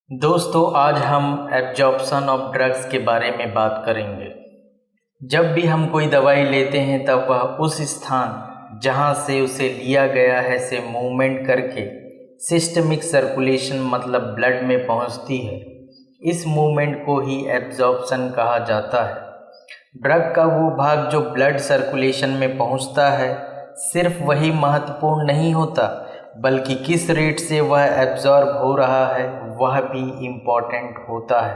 दोस्तों, आज हम एब्जॉर्प्शन ऑफ ड्रग्स के बारे में बात करेंगे। जब भी हम कोई दवाई लेते हैं तब वह उस स्थान जहां से उसे लिया गया है से मूवमेंट करके सिस्टमिक सर्कुलेशन मतलब ब्लड में पहुंचती है। इस मूवमेंट को ही एब्जॉर्प्शन कहा जाता है। ड्रग का वो भाग जो ब्लड सर्कुलेशन में पहुंचता है सिर्फ वही महत्वपूर्ण नहीं होता, बल्कि किस रेट से वह एब्जॉर्ब हो रहा है वह भी इम्पॉर्टेंट होता है।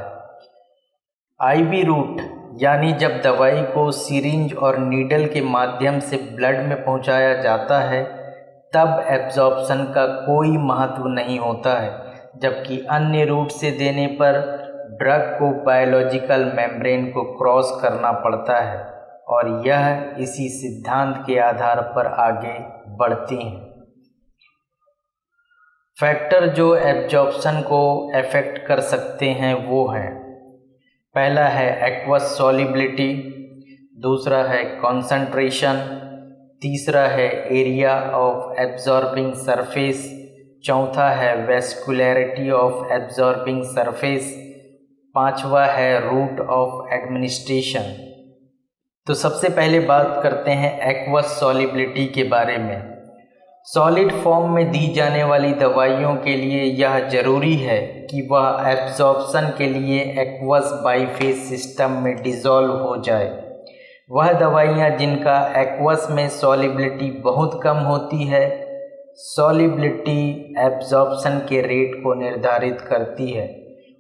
आईवी रूट यानी जब दवाई को सिरिंज और नीडल के माध्यम से ब्लड में पहुंचाया जाता है तब एब्जॉर्प्शन का कोई महत्व नहीं होता है, जबकि अन्य रूट से देने पर ड्रग को बायोलॉजिकल मेम्ब्रेन को क्रॉस करना पड़ता है और यह इसी सिद्धांत के आधार पर आगे बढ़ती हैं। फैक्टर जो एब्जॉर्प्शन को अफेक्ट कर सकते हैं वो हैं, पहला है एक्वस सॉल्युबिलिटी, दूसरा है कॉन्सेंट्रेशन, तीसरा है एरिया ऑफ एब्जॉर्बिंग सरफेस, चौथा है वेस्कुलरिटी ऑफ एब्जॉर्बिंग सरफेस, पांचवा है रूट ऑफ एडमिनिस्ट्रेशन। तो सबसे पहले बात करते हैं एक्वस सॉल्युबिलिटी के बारे में। सॉलिड फॉर्म में दी जाने वाली दवाइयों के लिए यह जरूरी है कि वह एब्जॉर्प्शन के लिए एक्वस बाइफेज सिस्टम में डिसॉल्व हो जाए। वह दवाइयाँ जिनका एक्वस में सॉलिबिलिटी बहुत कम होती है, सॉलिबिलिटी एब्जॉर्प्शन के रेट को निर्धारित करती है।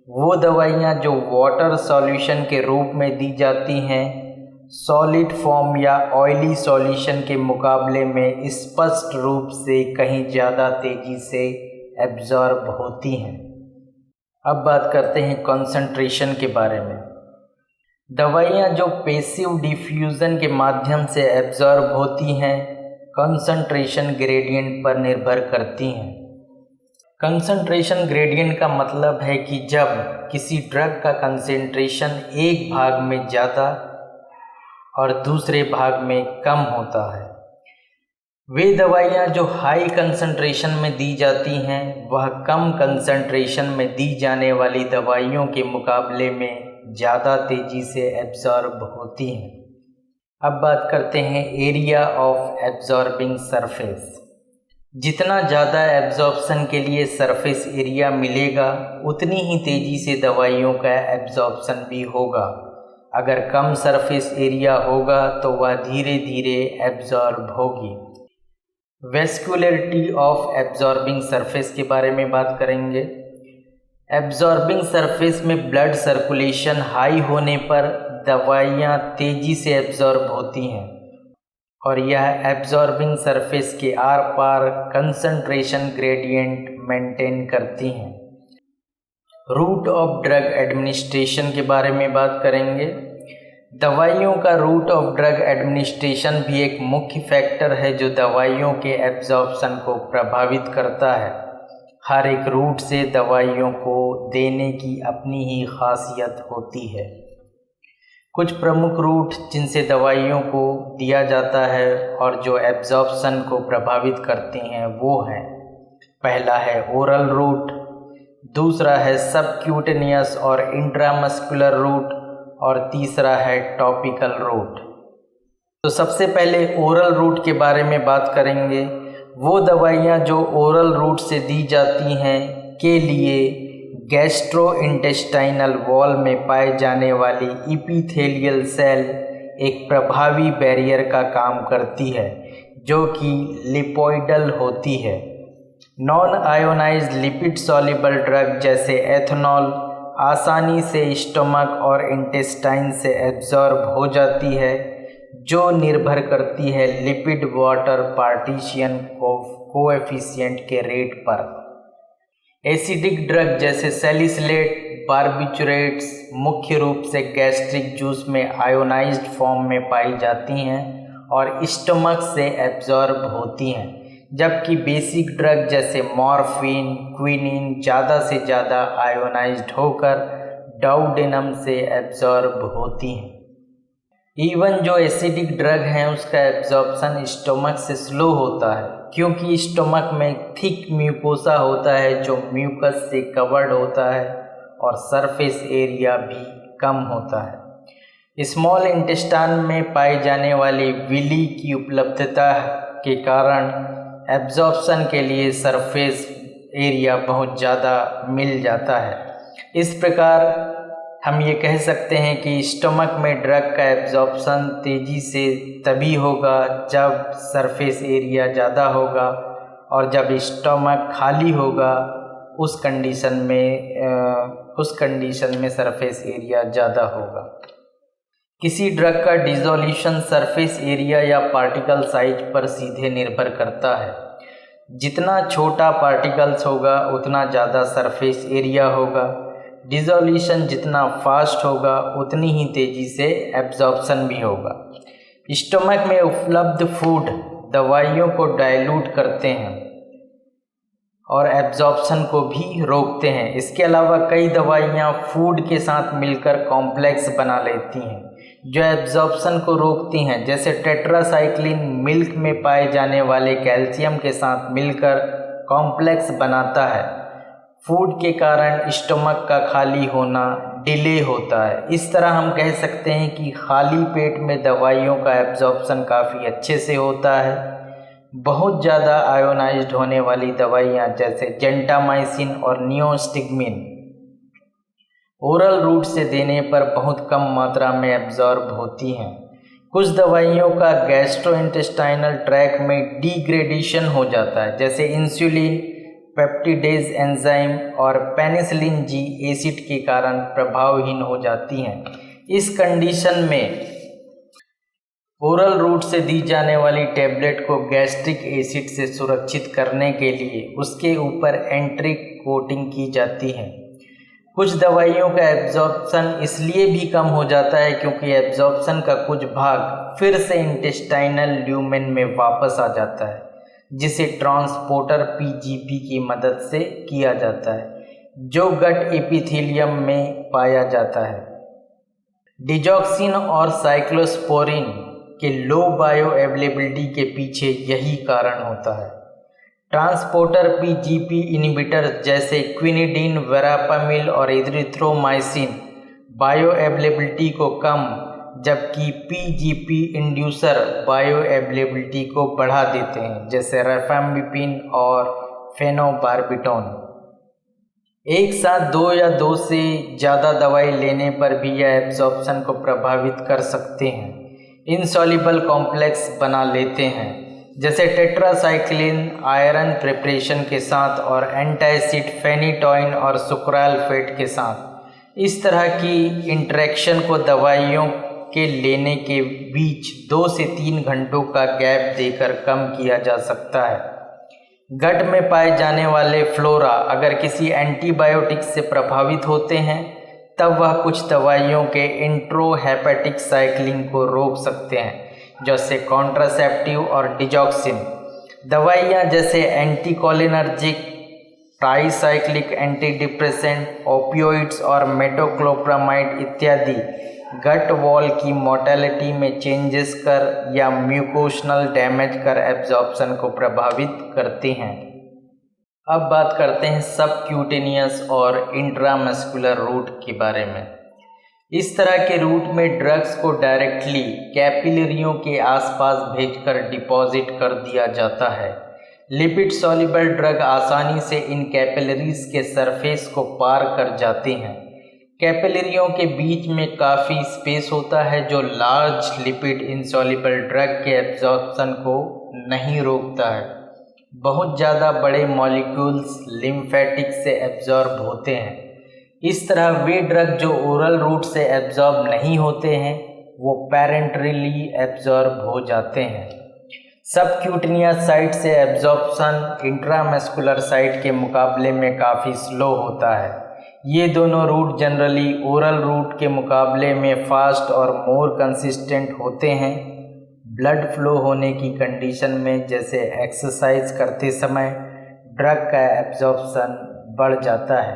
वो दवाइयाँ जो वाटर सॉल्यूशन के रूप में दी जाती हैं, सॉलिड फॉर्म या ऑयली सॉल्यूशन के मुकाबले में स्पष्ट रूप से कहीं ज़्यादा तेज़ी से एब्जॉर्ब होती हैं। अब बात करते हैं कॉन्सेंट्रेशन के बारे में। दवाइयाँ जो पैसिव डिफ्यूज़न के माध्यम से एब्जॉर्ब होती हैं कॉन्सेंट्रेशन ग्रेडियंट पर निर्भर करती हैं। कंसंट्रेशन ग्रेडियंट का मतलब है कि जब किसी ड्रग का कंसंट्रेशन एक भाग में ज़्यादा और दूसरे भाग में कम होता है। वे दवाइयाँ जो हाई कंसंट्रेशन में दी जाती हैं वह कम कंसंट्रेशन में दी जाने वाली दवाइयों के मुकाबले में ज़्यादा तेज़ी से एब्जॉर्ब होती हैं। अब बात करते हैं एरिया ऑफ एब्जॉर्बिंग सरफेस। जितना ज़्यादा एब्जॉर्प्शन के लिए सरफेस एरिया मिलेगा उतनी ही तेज़ी से दवाइयों का एब्जॉर्प्शन भी होगा। अगर कम सरफेस एरिया होगा तो वह धीरे धीरे एब्जॉर्ब होगी। वेस्कुलरिटी ऑफ एब्जॉर्बिंग सरफेस के बारे में बात करेंगे। एब्जॉर्बिंग सरफेस में ब्लड सर्कुलेशन हाई होने पर दवाइयाँ तेज़ी से एब्जॉर्ब होती हैं और यह एब्जॉर्बिंग सरफेस के आर पार कंसंट्रेशन ग्रेडियंट मेंटेन करती हैं। रूट ऑफ ड्रग एडमिनिस्ट्रेशन के बारे में बात करेंगे। दवाइयों का रूट ऑफ ड्रग एडमिनिस्ट्रेशन भी एक मुख्य फैक्टर है जो दवाइयों के एब्जॉर्प्शन को प्रभावित करता है। हर एक रूट से दवाइयों को देने की अपनी ही खासियत होती है। कुछ प्रमुख रूट जिनसे दवाइयों को दिया जाता है और जो एब्जॉर्प्शन को प्रभावित करते हैं वो हैं, पहला है ओरल रूट, दूसरा है सबक्यूटेनियस और इंट्रामस्कुलर रूट और तीसरा है टॉपिकल रूट। तो सबसे पहले ओरल रूट के बारे में बात करेंगे। वो दवाइयाँ जो ओरल रूट से दी जाती हैं के लिए गैस्ट्रोइंटेस्टाइनल वॉल में पाए जाने वाली इपिथेलियल सेल एक प्रभावी बैरियर का काम करती है जो कि लिपोइडल होती है। Non ionised lipid soluble drug जैसे एथेनॉल आसानी से स्टमक और इंटेस्टाइन से एब्जॉर्ब हो जाती है, जो निर्भर करती है लिपिड वाटर पार्टीशन कोएफिशिएंट के रेट पर। एसिडिक ड्रग जैसे सैलिसिलेट बारबिचुरेट्स मुख्य रूप से गैस्ट्रिक जूस में आयोनाइज्ड फॉर्म में पाई जाती हैं और स्टमक से एब्जॉर्ब होती हैं, जबकि बेसिक ड्रग जैसे मॉर्फिन क्विनिन ज़्यादा से ज़्यादा आयोनाइज्ड होकर डाउडेनम से एब्जॉर्ब होती हैं। इवन जो एसिडिक ड्रग हैं उसका एब्जॉर्प्शन स्टमक से स्लो होता है क्योंकि स्टमक में थिक म्यूकोसा होता है जो म्यूकस से कवर्ड होता है और सरफेस एरिया भी कम होता है। स्मॉल इंटेस्टाइन में पाई जाने वाली विली की उपलब्धता के कारण एब्जॉर्प्शन के लिए सरफेस एरिया बहुत ज़्यादा मिल जाता है। इस प्रकार हम ये कह सकते हैं कि स्टमक में ड्रग का एब्जॉर्प्शन तेज़ी से तभी होगा जब सरफेस एरिया ज़्यादा होगा, और जब स्टमक खाली होगा उस कंडीशन में सरफेस एरिया ज़्यादा होगा। किसी ड्रग का डिसोल्यूशन सरफेस एरिया या पार्टिकल साइज पर सीधे निर्भर करता है। जितना छोटा पार्टिकल्स होगा उतना ज़्यादा सरफेस एरिया होगा। डिसोल्यूशन जितना फास्ट होगा उतनी ही तेज़ी से एब्जॉर्प्शन भी होगा। स्टमक में उपलब्ध फूड दवाइयों को डाइल्यूट करते हैं और एब्जॉर्प्शन को भी रोकते हैं। इसके अलावा कई दवाइयाँ फूड के साथ मिलकर कॉम्प्लेक्स बना लेती हैं जो एब्जॉर्प्शन को रोकती हैं, जैसे टेट्रासाइक्लिन मिल्क में पाए जाने वाले कैल्शियम के साथ मिलकर कॉम्प्लेक्स बनाता है। फूड के कारण स्टमक का खाली होना डिले होता है। इस तरह हम कह सकते हैं कि खाली पेट में दवाइयों का एब्जॉर्प्शन काफ़ी अच्छे से होता है। बहुत ज़्यादा आयोनाइज्ड होने वाली दवाइयाँ जैसे जेंटामाइसिन और नियोस्टिग्मिन ओरल रूट से देने पर बहुत कम मात्रा में एब्जॉर्ब होती हैं। कुछ दवाइयों का गैस्ट्रोइंटेस्टाइनल ट्रैक्ट में डिग्रेडेशन हो जाता है, जैसे इंसुलिन पेप्टिडेज एंजाइम और पेनिसिलिन जी एसिड के कारण प्रभावहीन हो जाती हैं। इस कंडीशन में ओरल रूट से दी जाने वाली टैबलेट को गैस्ट्रिक एसिड से सुरक्षित करने के लिए उसके ऊपर एंट्रिक कोटिंग की जाती है। कुछ दवाइयों का एब्जॉर्प्शन इसलिए भी कम हो जाता है क्योंकि एब्जॉर्प्शन का कुछ भाग फिर से इंटेस्टाइनल ल्यूमेन में वापस आ जाता है, जिसे ट्रांसपोर्टर पीजीपी की मदद से किया जाता है, जो गट एपिथेलियम में पाया जाता है। डिजॉक्सिन और साइक्लोस्पोरिन के लो बायो अवेलेबिलिटी के पीछे यही कारण होता है। ट्रांसपोर्टर पीजीपी इनहिबिटर जैसे क्विनिडीन, वेरापामिल और एरिथ्रोमाइसिन बायो अवेलेबिलिटी को कम, जबकि पीजीपी इंड्यूसर बायो अवेलेबिलिटी को बढ़ा देते हैं, जैसे रेफाम्बिपिन और फेनोबार्बिटोन। एक साथ 2 या 2 से ज़्यादा दवाई लेने पर भी यह एब्जॉर्प्शन को प्रभावित कर सकते हैं। इनसॉल्युबल कॉम्प्लेक्स बना लेते हैं, जैसे टेट्रासाइक्लिन आयरन प्रिपरेशन के साथ और एंटासिड फेनिटोइन और सुक्राल्फेट के साथ। इस तरह की इंटरेक्शन को दवाइयों के लेने के बीच 2 से 3 घंटों का गैप देकर कम किया जा सकता है। गट में पाए जाने वाले फ्लोरा अगर किसी एंटीबायोटिक से प्रभावित होते हैं तब वह कुछ दवाइयों के इंट्रोहेपेटिक साइक्लिंग को रोक सकते हैं, जैसे कॉन्ट्रासेप्टिव और डिजॉक्सिन। दवाइयाँ जैसे एंटीकोलिनर्जिक, ट्राइसाइक्लिक एंटीडिप्रेसेंट, ओपियोइड्स और मेटोक्लोप्रामाइड इत्यादि गट वॉल की मोटेलिटी में चेंजेस कर या म्यूकोशनल डैमेज कर एब्जॉर्प्शन को प्रभावित करते हैं। अब बात करते हैं सबक्यूटेनियस और इंट्रामस्कुलर रूट के बारे में। इस तरह के रूट में ड्रग्स को डायरेक्टली कैपिलरियों के आसपास भेजकर डिपॉजिट कर दिया जाता है। लिपिड सॉल्युबल ड्रग आसानी से इन कैपिलरीज के सरफेस को पार कर जाते हैं। कैपिलरियों के बीच में काफ़ी स्पेस होता है जो लार्ज लिपिड इनसॉल्युबल ड्रग के एब्जॉर्प्शन को नहीं रोकता है। बहुत ज़्यादा बड़े मॉलिक्यूल्स लिम्फेटिक से एब्जॉर्ब होते हैं। इस तरह वे ड्रग जो ओरल रूट से एब्जॉर्ब नहीं होते हैं वो पैरेंटरली एब्जॉर्ब हो जाते हैं। सबक्यूटेनियस साइट से एब्जॉर्प्शन इंट्रामस्कुलर साइट के मुकाबले में काफ़ी स्लो होता है। ये दोनों रूट जनरली ओरल रूट के मुकाबले में फास्ट और मोर कंसिस्टेंट होते हैं। ब्लड फ्लो होने की कंडीशन में, जैसे एक्सरसाइज करते समय, ड्रग का एब्जॉर्प्शन बढ़ जाता है,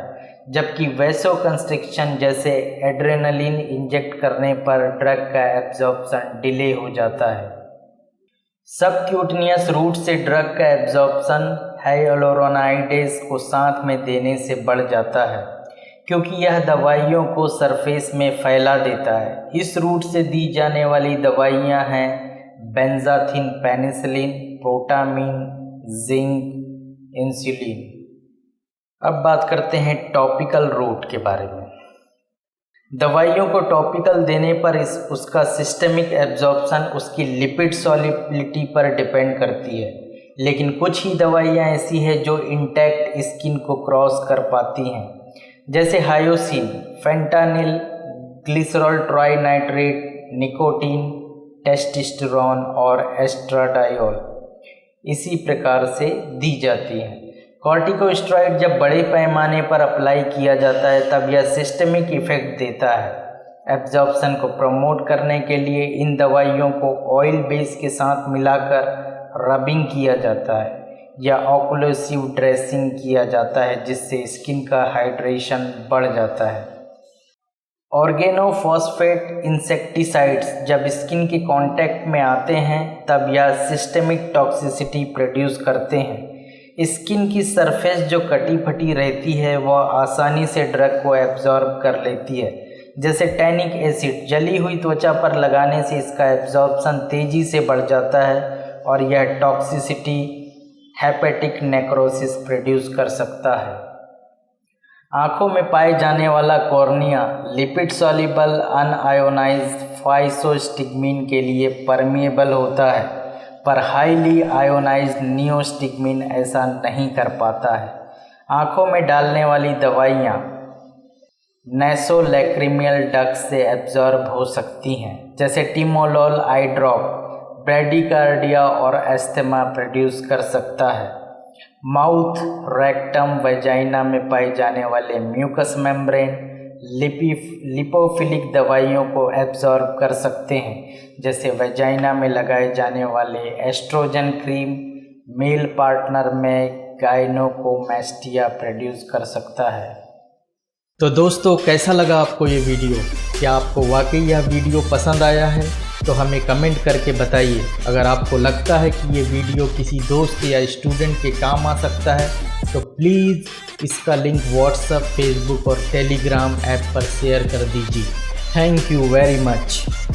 जबकि वैसोकंस्ट्रिक्शन जैसे एड्रेनलिन इंजेक्ट करने पर ड्रग का एब्जॉर्प्शन डिले हो जाता है। सबक्यूटेनियस रूट से ड्रग का एब्जॉर्प्शन हाइलुरोनाइडेज को साथ में देने से बढ़ जाता है। क्योंकि यह दवाइयों को सरफेस में फैला देता है। इस रूट से दी जाने वाली दवाइयाँ हैं benzathine, penicillin, protamine, zinc, insulin. अब बात करते हैं टॉपिकल रूट के बारे में। दवाइयों को टॉपिकल देने पर उसका सिस्टेमिक एब्जॉर्प्शन उसकी लिपिड सॉल्युबिलिटी पर डिपेंड करती है, लेकिन कुछ ही दवाइयाँ ऐसी हैं जो इंटैक्ट स्किन को क्रॉस कर पाती हैं, जैसे hyoscine, fentanyl, glycerol trinitrate, nicotine, testosterone और एस्ट्राडायोल इसी प्रकार से दी जाती हैं। कॉर्टिकोस्टेरॉइड जब बड़े पैमाने पर अप्लाई किया जाता है तब यह सिस्टेमिक इफेक्ट देता है। एब्जॉर्प्शन को प्रमोट करने के लिए इन दवाइयों को ऑयल बेस के साथ मिलाकर रबिंग किया जाता है या ऑक्लूसिव ड्रेसिंग किया जाता है, जिससे स्किन का हाइड्रेशन बढ़ जाता है। ऑर्गेनोफॉस्फेट इंसेक्टिसाइड्स जब स्किन के कांटेक्ट में आते हैं तब यह सिस्टेमिक टॉक्सिसिटी प्रोड्यूस करते हैं। स्किन की सरफेस जो कटी फटी रहती है वह आसानी से ड्रग को एब्जॉर्ब कर लेती है, जैसे टैनिक एसिड जली हुई त्वचा पर लगाने से इसका एब्जॉर्प्शन तेज़ी से बढ़ जाता है और यह टॉक्सिसिटी हेपेटिक नेक्रोसिस प्रोड्यूस कर सकता है। आँखों में पाए जाने वाला कॉर्निया लिपिड सॉल्युबल अनआयोनाइज्ड फाइसोस्टिग्मिन के लिए परमिएबल होता है, पर हाईली आयोनाइज्ड नियोस्टिग्मिन ऐसा नहीं कर पाता है। आँखों में डालने वाली दवाइयाँ नेसोलैक्रिमियल डक्ट से एब्जॉर्ब हो सकती हैं, जैसे टिमोलोल आई ड्रॉप ब्रैडिकार्डिया और एस्थमा प्रोड्यूस कर सकता है। माउथ, रेक्टम, वजाइना में पाए जाने वाले म्यूकस मेम्ब्रेन लिपोफिलिक दवाइयों को एब्जॉर्ब कर सकते हैं, जैसे वजाइना में लगाए जाने वाले एस्ट्रोजन क्रीम मेल पार्टनर में गाइनोकोमैस्टिया प्रोड्यूस कर सकता है। तो दोस्तों, कैसा लगा आपको ये वीडियो? क्या आपको वाकई यह वीडियो पसंद आया है? तो हमें कमेंट करके बताइए। अगर आपको लगता है कि ये वीडियो किसी दोस्त या स्टूडेंट के काम आ सकता है तो प्लीज़ इसका लिंक व्हाट्सएप, फेसबुक और टेलीग्राम ऐप पर शेयर कर दीजिए। Thank you very much.